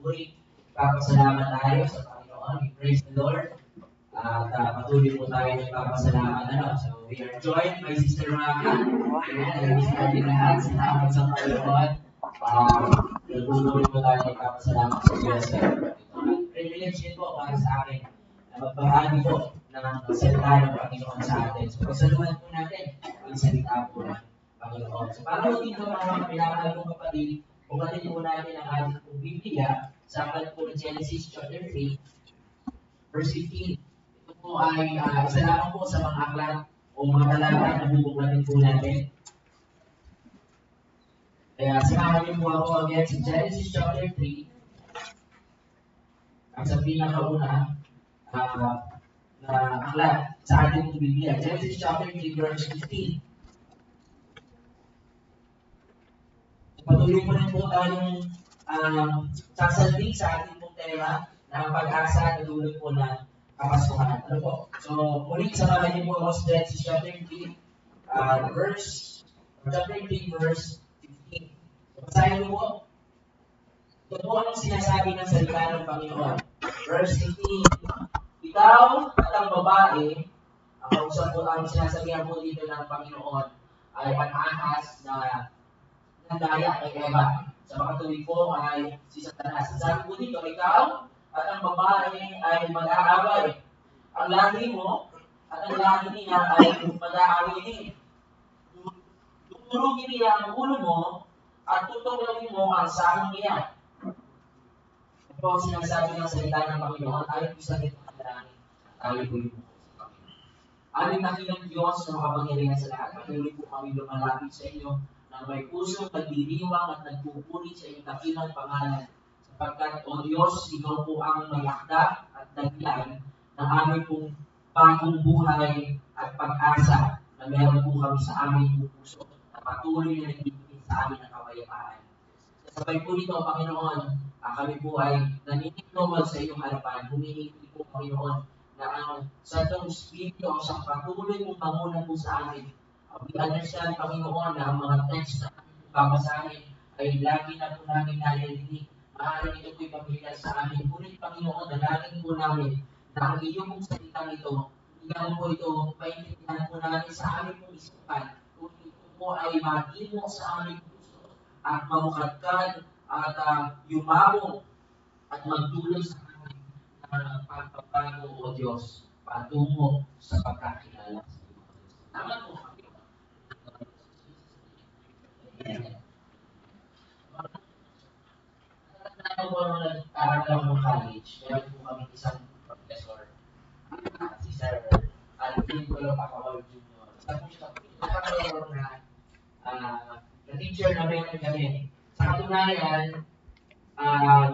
papuri. Papasalamat tayo sa Panginoon. We praise the Lord. At patuloy po tayo nagpapasalamat. So, we are joined by Sister Maka. Ayan, nag-miss natin lahat. Salamat sa Panginoon. Patuloy po tayo nagpapasalamat sa Diyos. Privilege din po para sa akin na magbahagi po ng salita ng Panginoon sa atin. So, pagsaluhan po natin ang salita po ng Panginoon. So, para po dito mga pinakahal kong kapatid, pumatin po natin ang ating pong Biblia sa aklat po ng Genesis chapter 3, verse 15. Ito po ay isa lamang po sa mga aklat o mga talata na bubuklatin po natin. Kaya samahan niyo po ako again sa Genesis chapter 3. Ang sa pinakauna na aklat sa ating pong Biblia. Genesis chapter 3, verse 15. Patuloy po rin po tayong sasalbing sa ating pong tema na pag-asa at tuloy po na kapasuhan. Ano po? So, muli samahan niyo po ako sa Genesis chapter 3, verse 15. So, basahin niyo po. Ito po anong sinasabi ng salita ng Panginoon. Verse 15. Ikaw at ang babae, ang kausap po ang sinasabihan po dito ng Panginoon ay ang-ahas na nandaya kay Eva. Sa makatuwid po ay si Satanas. Sabi po dito, ikaw at ang babae ay mag-aaway. Ang lahi mo at ang lahi niya ay mag-aaway din. Tuturugin niya ang ulo mo at tutuklawin mo ang sahong niya. Ito ang sinasabi ng salita ng Panginoon ay isa rin ang dalangin. Tayo po yung aming nakilang Diyos na makapangyarihan sa lahat. Patuloy po kami lumalapit sa inyo na may pusong nagdiriwang at nagpupuri sa iyong dakilang pangalan. Sapagkat, O Diyos, ikaw po ang may akda at dahilan ng aming pong bagong buhay at pag-asa na meron po kami sa aming puso na patuloy na nagbibigay sa amin ng kapayapaan. Sabay po nito, Panginoon, kami po ay naninignood sa iyong harapan. Humihingi po, Panginoon, na ang Santong Espiritu ang siyang patuloy mong pangunan po sa amin. We understand, Panginoon, na ang mga text na babasahin ay lagi na po namin nalilinig. Maaaring ito po'y pamilya sa amin. Ngunit, Panginoon, dalangin po namin na ang iyong pong salitang ito, iyan po ito, paintindihan po namin sa aming pong isipan. Kung ito po ay magimo sa aming puso at mamukadkad at yumabong at magdulot sa amin ng pagpapago, O Diyos, patungo sa pagkakilala sa iyo. Tama po. Ako po nung nag-aaral ng college, meron po kami isang professor, si Sir Alvin Colopacawal Jr. Sabi siya, nakakaroon na teacher na meron kami. Sa katunayan,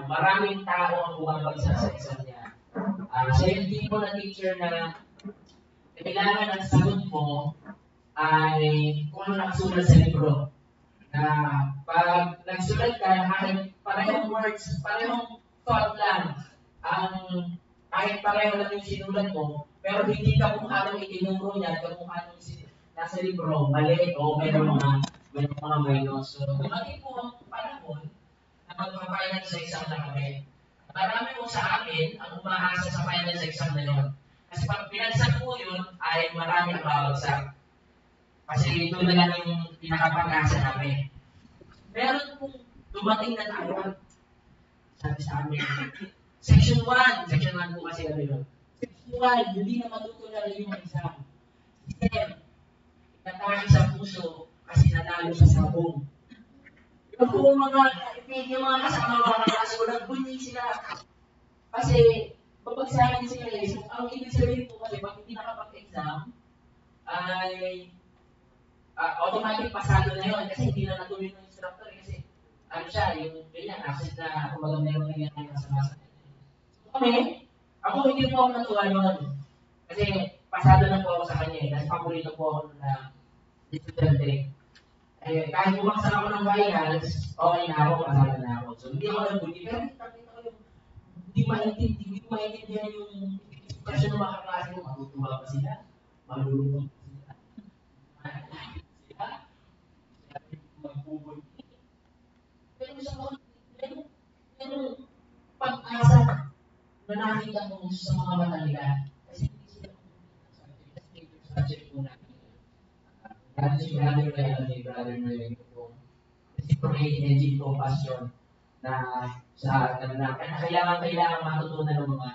maraming tao ang bumabagsak sa exam niya. Siya yung tipo na teacher na kailangan ang sagot mo ay kung ano nakasulat sa libro. Na pag nagsulat ka, kahit parehong words, parehong thought lang, kahit pareho lang yung sinulat mo, pero hindi ka kung anong itinuro niya, kung anong nasa libro, mali o mayroong mga minus. So, dumating po ang panahon na magpa-final sa exam na kami. Marami po sa amin ang umaasa sa final sa exam na yun. Kasi pag pinagsak po yun, ay marami ang babagsak. Kasi ito na lang yung pinakapag-asa namin. Meron pong dumating na tawag. Sabi sa amin, Section 1 po kasi kami yun. Section 1, hindi na matutunan yung exam. System, inatake sa puso kasi natalo sa sabong. Yung mga kasama mga kaso, nagbunyi sila. Kasi, babagsakin sila eh. So, ang ibig sabihin po kasi, pag hindi nakapag-exam, ay automatic pasado na yun kasi hindi na natuloy ng instructor kasi ano siya, yung ganyan, acid na kumbaga meron na yan na sa masa. So ako hindi po ako natuwa yun kasi pasado na po ako sa kanya eh, nasa paborito po ako na estudyante. Kahit bumaksan ako ng finals, okay na ako, pasado na ako. So hindi ako nagbuti, pero hindi maintindihan yung expression ng mga kaklase ko, matutuwa pa sila, malulungkot pa sila. Pero sa mga, nakita ko sa mga mata nila, kasi hindi sila subject po natin. Dati si brother na yun po. Kasi engine compassion na kailangan matutunan ng mga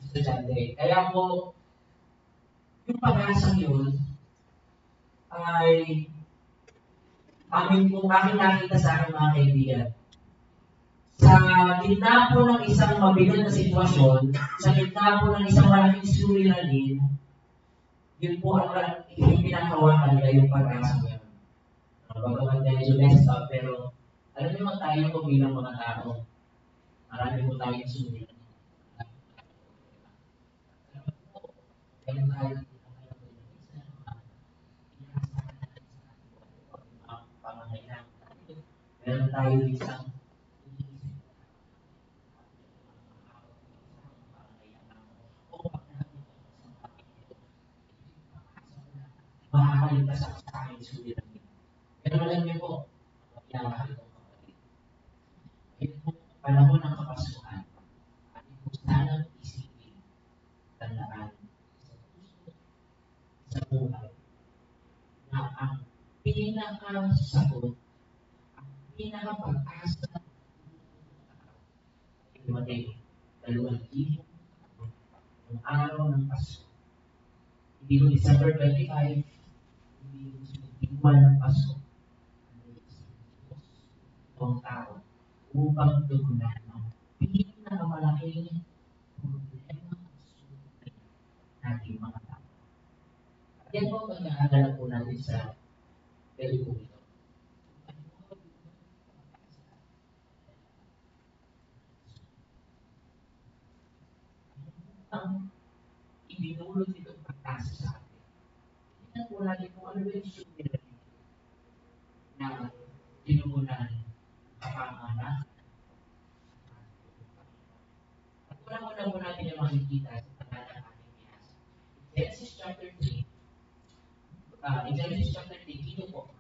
estudyante. Kaya po, yung pag-asang yun ay aking nakita sa aking mga kaibigan. Sa gitna po ng isang mabigat na sitwasyon, sa gitna po ng isang malaking suliranin, yun po ang pinakawakan nila yung pag-asa ngayon. Bagamat medyo messed up, pero alam niyo tayo po bilang mga tao, marami po tayong suliranin. Meron tayo meron tayo isang makakaligtas ako sa aking suliranin. Pero alam niyo po, pinamahal ko kapatid. Ito po, panahon ng kapasukan, ating po sanang isipin, tandaan, sa buhay, na ang pinakasagot, ang pinakapag-asa, ay dumating, 2,000 ang araw ng Pasko. Hindi mo December 25, hindi mo sinitiwan ng Pasko. Itong tao upang tugunan ang pinakamalaking problema ng ating mga tao. At yan po ang nag-aaral po natin sa pelikula ito. Ang ibinulot itong pag-asa sa atin. Tingnan po natin kung ano yung suliranin na tinugunan kapanganakan. At unang-una po natin yung makikita sa tagal ng ating binasa. Genesis chapter 3, in Genesis chapter 3, dito po,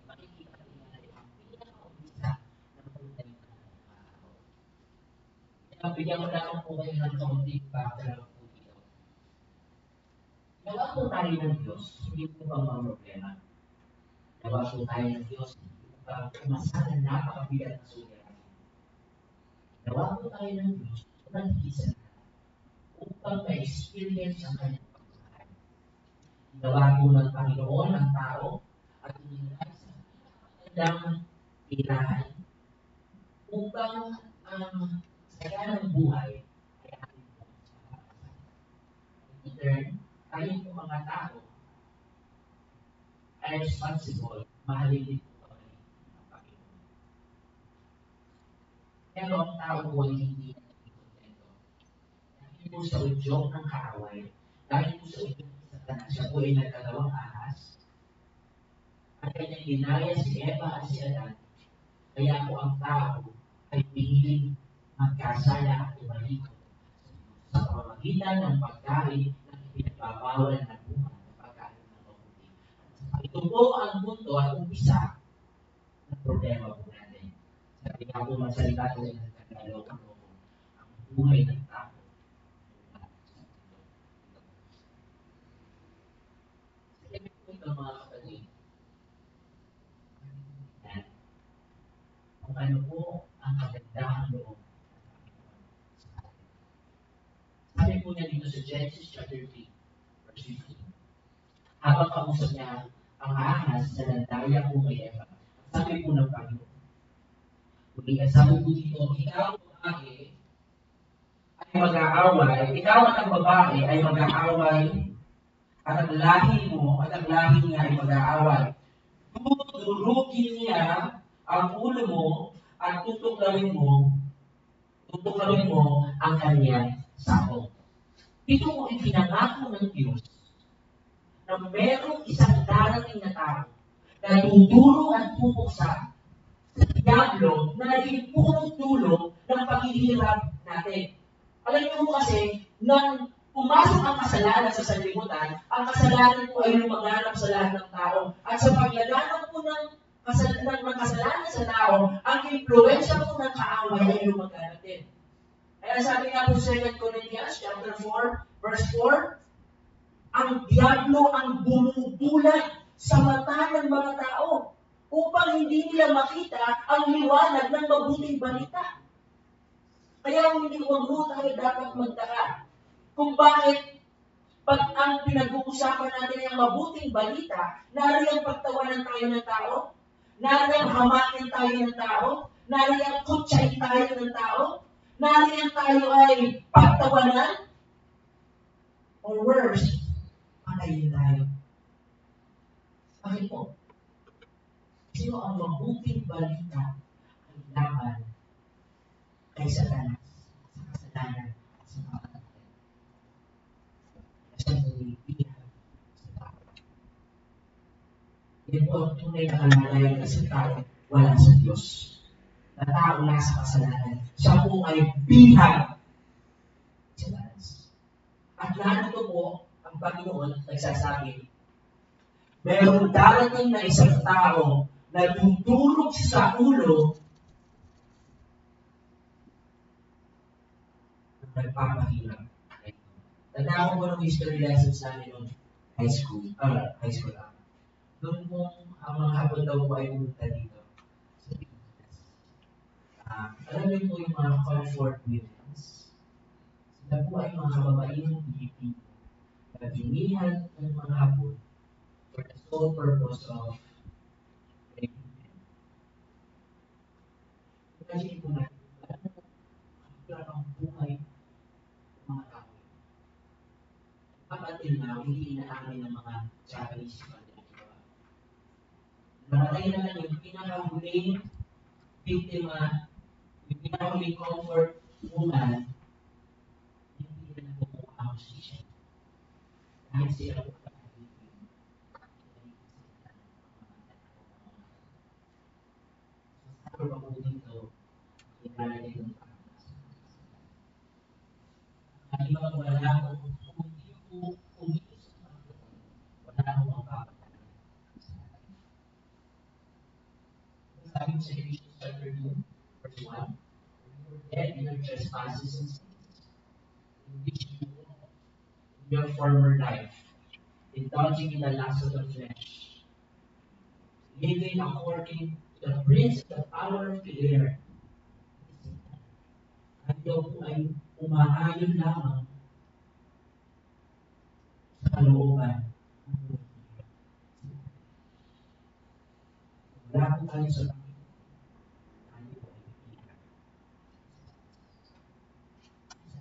makikita natin ang pinaka-umpisa ng pagdating ng araw. Bigyan ko lang po kayo ng kaunting background po dito. Nawa po tayo ng Diyos, hindi po ba mga problema? Nawa po tayo ng Diyos, umasa na napakabigat na suliranin. Nawa po tayo ng Diyos, nag-isa na upang ma-experience ang kanyang pagmamahal. Nawa po ng Panginoon ang tao at inilagay sa pinakagandang tirahan upang ang saya ng buhay ay ating pong kapakasan. In turn, tayo po mga tao ay responsible, mahalin din po kami ng Panginoon. Pero ang tao po ay hindi naging kontento. Dahil po sa udyok ng kaaway, dahil po sa udyok ng Satanas, siya po ay nagkatawang ahas. At kanyang ginaya si Eva at si Adan, kaya po ang tao ay piniling magkasala at tumalikod sa pamamagitan ng pagkain ng ipinagbabawal na bunga ng pagkain ng mabuti. Ito po ang punto at umpisa ng problema po natin. Sabi nga po magsalita ko ng Tagalog ang buhay ng tao. Sabi po ito mga kapatid, kung ano po ang kagandahan loob. Sabi po niya dito sa Genesis chapter 3, verse 15. Habang kausap niya ang ahas na nandaya po kay Eva, sabi po ng Panginoon, sabi po dito, ikaw at ang babae ay mag-aaway, at ang lahi mo at ang lahi niya ay mag-aaway. Dudurugin niya ang ulo mo at tutuklawin mo ang kanyang sako. Ito po ay pinangako ng Diyos na merong isang darating na tao na duduro at pupuksa sa diablo na naging punong dulo ng paghihirap natin. Alam niyo po kasi, nang pumasok ang kasalanan sa sanlibutan, ang kasalanan po ay lumaganap sa lahat ng tao. At sa paglaganap po ng kasalanan sa tao, ang impluensya po ng kaaway ay lumaganap din. Kaya Ano sabi nga po sa 2 Corinthians chapter 4, verse 4? Ang diablo ang bumubulan sa mata ng mga tao upang hindi nila makita ang liwanag ng mabuting balita. Kaya hindi wag tayo dapat magtaka kung bakit pag ang pinag-uusapan natin ay ang mabuting balita, nariyang pagtawanan tayo ng tao, nariyang hamakin tayo ng tao, nariyang kutsay tayo ng tao, nariyang tayo ay pagtawanan, or worse, patayin tayo. Bakit po? Sino ang mabuting balita ay laban kay Satanas, sa kasalanan, sa mga natin. Kasi nililihan sa tao. Yan po ang tunay na kalalayan sa tao wala sa Diyos. Na tao nasa kasalanan. Siya po ay bihag sa Satanas. At lahat ito po, ang Panginoon nagsasabi, mayroong darating na isang tao na dudurog sa ulo ng nagpapahirap. Tandaan ko po ng history lessons namin noong high school. High school lang. Doon po, ang mga hapon daw po ay pumunta dito. Sa Pilipinas. Alam niyo po yung mga comfort women's. Sila po ay mga kababaihang Pilipino na binihan ng mga hapon for the sole purpose of raping men. Imagine po natin, ano ang buhay ng mga tao. Up until now, hindi inaamin ng mga Japanese manila. Namatay naman yung pinakahuling biktima, yung pinakahuling comfort woman, hindi na nakukuha ang hustisya. Dahil sila po pero ako dito, kailangan itong pagkakas. Ang ibang wala akong kung hindi ko umiis sa Panginoon, wala akong mapapatay. Sabi ko sa Ephesians chapter 2, verse 1, we were dead in our trespasses and sins, in which you walked in your former life, indulging in the lust of the flesh, living according the prince of the power of the air. At ito po ay umaayon lamang sa kalooban ng buhay. Wala po tayo sa Panginoon. Tayo po ay iiyak.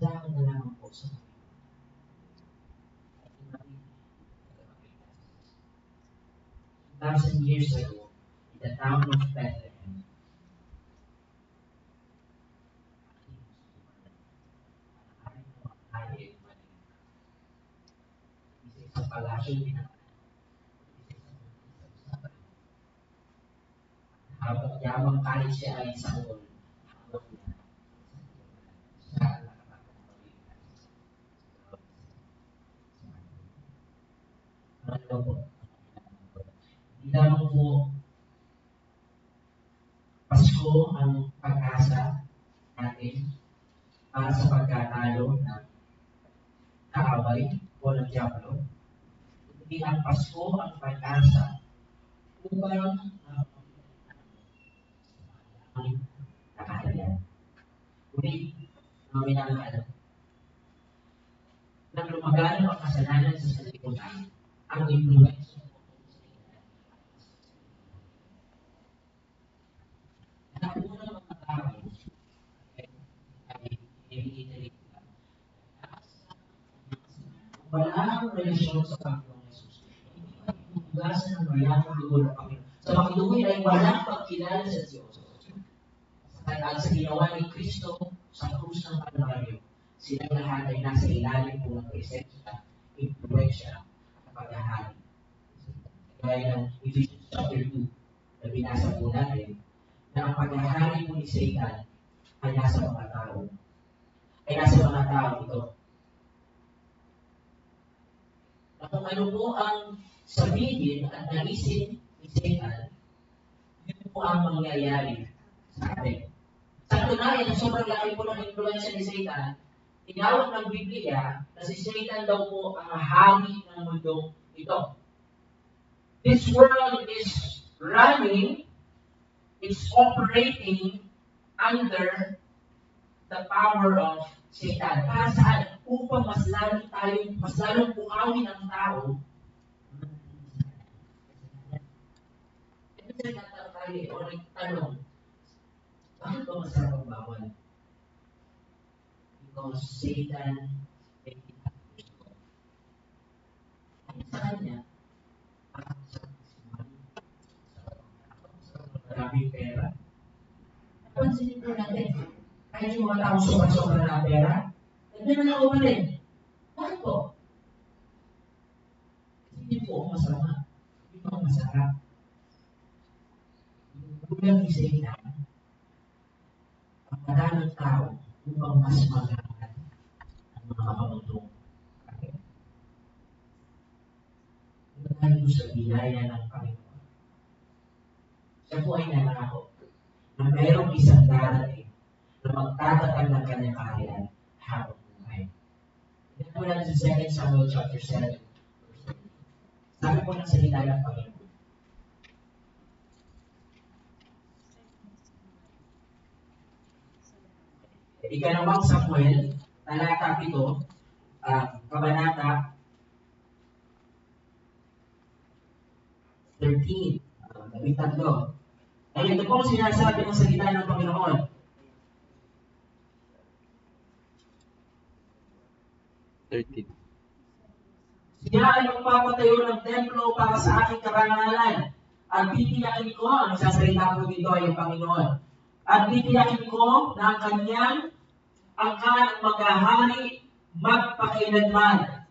Salamat na lamang po sa Panginoon. 2,000 years ago, in the town of Bethlehem, sa palasyo pinangalan. Habang yamang kahit siya ay sa ulo, habang niya siya nakapagpapalitan. Ano po? Hindi lamang po Pasko ang pag-asa natin para sa pagkatalo ng kaaway o ng diablo. Hindi ang Pasko ang pag-asa upang ang nakahalian. Uli, mga minamahal, nang lumagan ang kasalanan sa sanlibutan, ang influence ng unang mga tao ay iniinit lang. Wala ang relasyon sa Panginoong Jesus. Hindi pa inuugasan ng mayamang lugo ng Panginoon. Sa makiluwi ay walang pagkilala sa Diyos. At sa ginawa ni Kristo sa krus ng Kalbaryo, silang lahat ay nasa ilalim po ng presensya, influensya, at paghahari. Gaya ng Ephesians chapter 2 na binasa po natin, na ang paghahari po ni Satan ay nasa mga tao. Ay nasa mga tao ito. Na kung ano po ang sabihin at naisin ni Satan, yun po ang mangyayari sa atin. Sa katunayan na sobrang laki po ng influensya ni Satan, tinawag ng Biblia na si Satan daw po ang hari ng mundong ito. This world is running, it's operating under the power of Satan. Para saan? Upang mas lalong buhawin ang tao. Kasi nagtataka tayo o nagtanong, bakit ba masarap ang bawal? Because Satan made it possible. Sa kanya, maraming pera. Napansinin po natin, kahit yung mga tao sobra-sobra na pera, nagnanakaw pa rin. Bakit po? Kasi hindi po ako masama. Hindi po ako masarap. Yung gulang ni Satan, ang maraming tao upang mas magaan ang mga kamutong. Ito tayo sa biyaya ng Panginoon. Siya po ay nangako na mayroong isang darating na magtatatag ng kanyang kaharian habang buhay. Ito po natin sa 2 Samuel chapter 7. Sabi po ng salita ng Panginoon. Ikalawang Samuel, talata 7, kabanata 13, 13. Ay, ito po sinasabi ng salita ng Panginoon. Siya ay magpapatayo ng templo para sa aking karangalan. At titiyakin ko, ang sasalita po dito ay ang Panginoon. At titiyakin ko na ang kanyang angkan maghahari magpakailanman.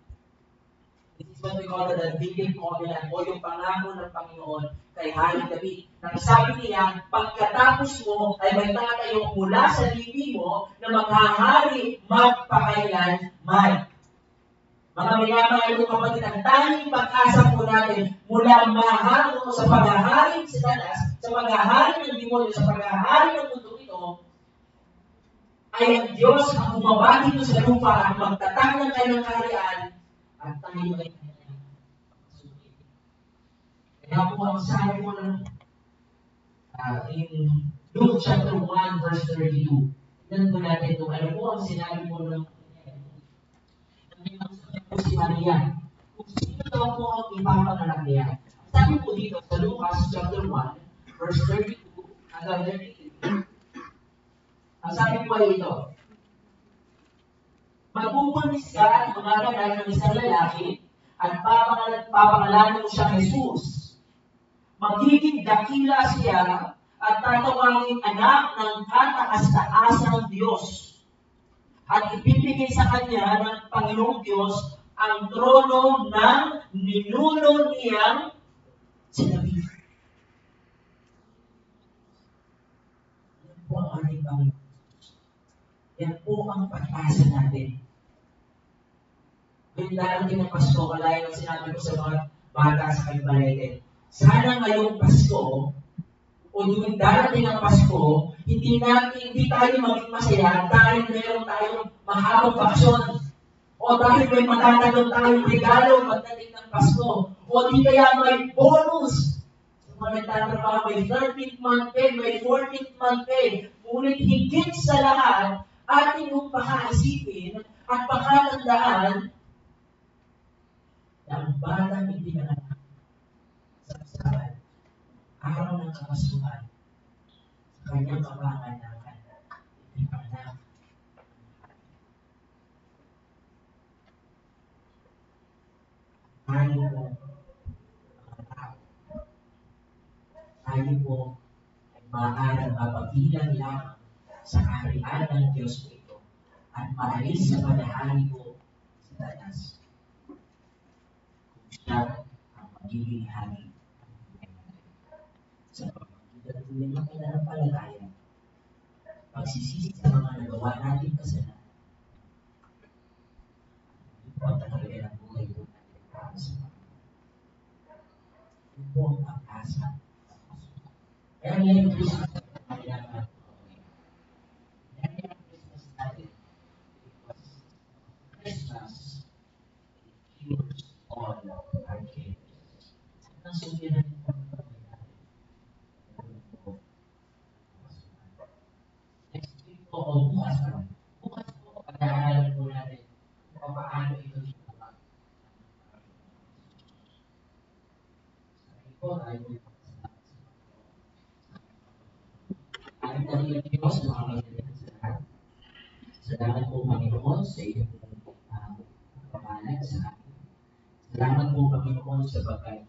This is what we call the Davidic covenant o yung pangako ng Panginoon kay Hari David. Nang sabi niya, pagkatapos mo ay may tatayo mula sa lipi mo na maghahari magpakailanman. Mga minamahal ko kapatid, ang tanging pag-asa po natin mula mahango sa paghahari ng Satanas, sa paghahari ng demonyo, sa paghahari ng mundo ito, ay ang Diyos ang bumaba dito sa lupa at magtatag ng kanyang kaharian at tayo ay kanyang pagkasulit. Kaya po ang sabi ko ng in Luke chapter 1 verse 32, nandun natin ito, ano po ang sinabi po ng si Maria, kung sino daw po ang ipapanganak niya. Sabi po dito sa Lucas chapter 1 verse 32 hanggang 33. Ang sabi po ay ito, magpupunis ka at magaganap ng isang lalaki at papangalanan mo siya Jesus. Magiging dakila siya at tatawagin anak ng kataas-taasang Diyos. At ibibigay sa kanya ng Panginoong Diyos ang trono ng ninuno niyang si David. Yan po ang ating Panginoon. Yan po ang pag-asa natin. Yung darating ng Pasko, kalaya ng sinabi ko sa mga bata sa Kalibalete, sana ngayong Pasko, o yung darating ng Pasko, hindi tayo maging masaya dahil meron tayong mahabang bakasyon. O dahil may matatagal tayong regalo pagdating ng Pasko. O di kaya may bonus. Sa mga nagtatrabaho, may 13th month pay, may 14th month pay. Ngunit higit sa lahat, ating mong pakaisipin at pakatandaan na ang batang ipinanganak sa kasalan, araw ng kapasuhan, sa kanyang kapanganakan, ipinanganak. Tayo po, mga tao, tayo po ay maaaring mapagilan lamang sa kaharian ng Diyos po ito at maalis sa panahari po sa tanas. Kung siya ang magiging hari sa pamagitan po ng pananampalataya, pagsisisi sa mga nagawa natin kasalanan, ito po ang talaga ng buhay po natin para sa Panginoon. Ito po ang pag-asa. Kaya ngayon po sa kailangan susunod natin pag-provide natin. Next week po, o bukas pa. Bukas po, pag-aaralan po natin kung paano ito ginawa. Sabi po, tayo po ang dahilan Diyos sa mga kaibigan sa lahat. Salamat po, Panginoon, sa iyong pamahalag sa akin. Salamat po, Panginoon, sa bagay.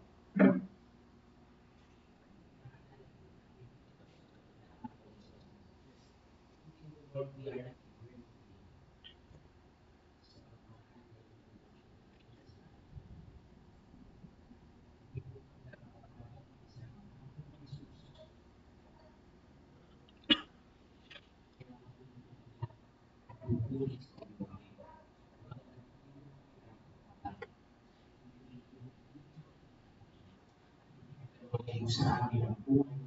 Sa amin ang buhay